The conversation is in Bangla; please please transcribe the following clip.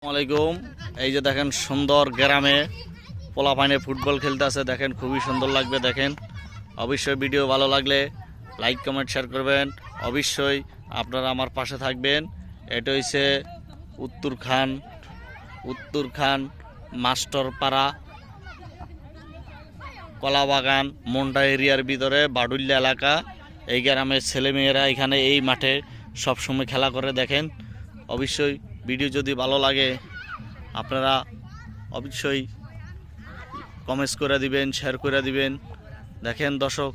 আসসালামাইকুম। এই যে দেখেন সুন্দর গ্রামে পোলাপানে ফুটবল খেলতে আছে, দেখেন খুবই সুন্দর লাগবে। দেখেন অবশ্যই ভিডিও ভালো লাগলে লাইক কমেন্ট শেয়ার করবেন। অবশ্যই আপনারা আমার পাশে থাকবেন। এটা হচ্ছে উত্তরখান মাস্টারপাড়া কলাবাগান মন্ডা এরিয়ার ভিতরে বাডুল্লা এলাকা। এই গ্রামের ছেলেমেয়েরা এখানে এই মাঠে সবসময় খেলা করে। দেখেন অবশ্যই ভিডিও যদি ভালো লাগে আপনারা অবশ্যই কমেন্টস করে দিবেন, শেয়ার করে দিবেন। দেখেন দর্শক